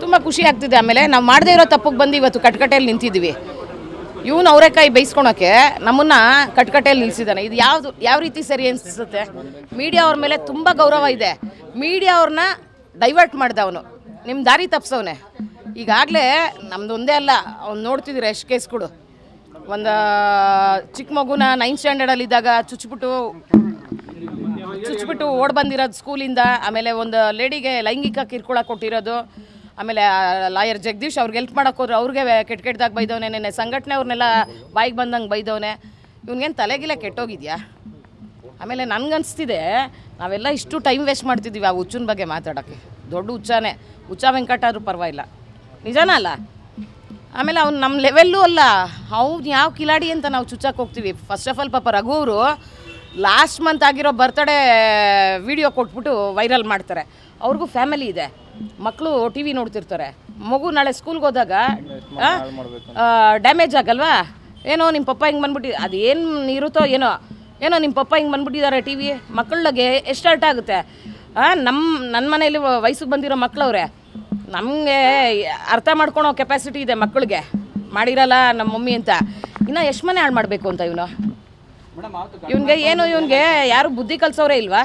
ತುಂಬ ಖುಷಿ ಆಗ್ತಿದೆ. ಆಮೇಲೆ ನಾವು ಮಾಡದೇ ಇರೋ ತಪ್ಪಿಗೆ ಬಂದು ಇವತ್ತು ಕಟ್ಕಟೆಯಲ್ಲಿ ನಿಂತಿದ್ದೀವಿ. ಇವನು ಅವರೆಕಾಯಿ ಬೇಯಿಸ್ಕೊಳಕ್ಕೆ ನಮ್ಮನ್ನು ಕಟ್ಕಟೆಯಲ್ಲಿ ನಿಲ್ಲಿಸಿದ್ದಾನೆ. ಇದು ಯಾವ ರೀತಿ ಸರಿ ಅನಿಸುತ್ತೆ? ಮೀಡಿಯಾ ಅವ್ರ ಮೇಲೆ ತುಂಬ ಗೌರವ ಇದೆ. ಮೀಡಿಯಾ ಅವ್ರನ್ನ ಡೈವರ್ಟ್ ಮಾಡ್ದೆ ಅವನು, ನಿಮ್ಮ ದಾರಿ ತಪ್ಪಿಸವನೆ. ಈಗಾಗಲೇ ನಮ್ಮದು ಒಂದೇ ಅಲ್ಲ, ಅವ್ನು ನೋಡ್ತಿದ್ದೀರ ಎಷ್ಟು ಕೇಸ್ಗಳು. ಒಂದು ಚಿಕ್ಕ ಮಗುನ 9th ಸ್ಟ್ಯಾಂಡರ್ಡಲ್ಲಿದ್ದಾಗ ಚುಚ್ಚಿಬಿಟ್ಟು ಓಡ್ ಬಂದಿರೋದು ಸ್ಕೂಲಿಂದ. ಆಮೇಲೆ ಒಂದು ಲೇಡಿಗೆ ಲೈಂಗಿಕ ಕಿರುಕುಳ ಕೊಟ್ಟಿರೋದು. ಆಮೇಲೆ ಲಾಯರ್ ಜಗದೀಶ್ ಅವ್ರಿಗೆ ಹೆಲ್ಪ್ ಮಾಡೋಕೆ ಹೋದ್ರೆ ಅವ್ರಿಗೆ ಕೆಟ್ಟದಾಗ ಬೈದವನೆ. ನೆನ್ನೆ ಸಂಘಟನೆ ಅವ್ರನ್ನೆಲ್ಲ ಬಾಯಿಗೆ ಬಂದಂಗೆ ಬೈದವನೆ. ಇವ್ನಿಗೇನು ತಲೆಗಿಲೆ ಕೆಟ್ಟೋಗಿದ್ಯಾ? ಆಮೇಲೆ ನನಗನ್ನಿಸ್ತಿದೆ ನಾವೆಲ್ಲ ಇಷ್ಟು ಟೈಮ್ ವೇಸ್ಟ್ ಮಾಡ್ತಿದ್ದೀವಿ ಆ ಹುಚ್ಚನ ಬಗ್ಗೆ ಮಾತಾಡೋಕ್ಕೆ. ದೊಡ್ಡ ಹುಚ್ಚಾನೆ, ಹುಚ್ಚ ವೆಂಕಟ ಆದರೂ ಪರವಾಗಿಲ್ಲ, ನಿಜಾನ ಅಲ್ಲ? ಆಮೇಲೆ ಅವ್ನು ನಮ್ಮ ಲೆವೆಲ್ಲೂ ಅಲ್ಲ, ಅವ್ನು ಯಾವ ಕಿಲಾಡಿ ಅಂತ ನಾವು ಚುಚ್ಚಕ್ಕೆ ಹೋಗ್ತೀವಿ. ಫಸ್ಟ್ ಆಫ್ ಆಲ್ ಪಾಪ ರಘು ಅವರು ಲಾಸ್ಟ್ ಮಂತ್ ಆಗಿರೋ ಬರ್ತ್ಡೇ ವಿಡಿಯೋ ಕೊಟ್ಬಿಟ್ಟು ವೈರಲ್ ಮಾಡ್ತಾರೆ. ಅವ್ರಿಗೂ ಫ್ಯಾಮಿಲಿ ಇದೆ, ಮಕ್ಕಳು ಟಿ ವಿ ನೋಡ್ತಿರ್ತಾರೆ. ಮಗು ನಾಳೆ ಸ್ಕೂಲ್ಗೆ ಹೋದಾಗ ಡ್ಯಾಮೇಜ್ ಆಗಲ್ವಾ? ಏನೋ ನಿಮ್ಮ ಪಪ್ಪ ಹಿಂಗೆ ಬಂದ್ಬಿಟ್ಟು ಅದೇನು ಇರುತ್ತೋ ಏನೋ ನಿಮ್ಮ ಪಪ್ಪ ಹಿಂಗೆ ಬಂದ್ಬಿಟ್ಟಿದ್ದಾರೆ ಟಿ ವಿ ಮಕ್ಕಳಿಗೆ ಎಷ್ಟು ಅರ್ಥ ಆಗುತ್ತೆ? ನನ್ನ ಮನೆಯಲ್ಲಿ ವಯಸ್ಸಿಗೆ ಬಂದಿರೋ ಮಕ್ಕಳವ್ರೆ, ನಮಗೆ ಅರ್ಥ ಮಾಡ್ಕೊಳೋ ಕೆಪಾಸಿಟಿ ಇದೆ ಮಕ್ಕಳಿಗೆ, ಮಾಡಿರಲ್ಲ ನಮ್ಮ ಮಮ್ಮಿ ಅಂತ. ಇನ್ನು ಎಷ್ಟು ಮನೆ ಹಾಳು ಮಾಡಬೇಕು ಅಂತ ಇವನಿಗೆ ಯಾರು ಬುದ್ಧಿ ಕಲಿಸೋರೇ ಇಲ್ವಾ?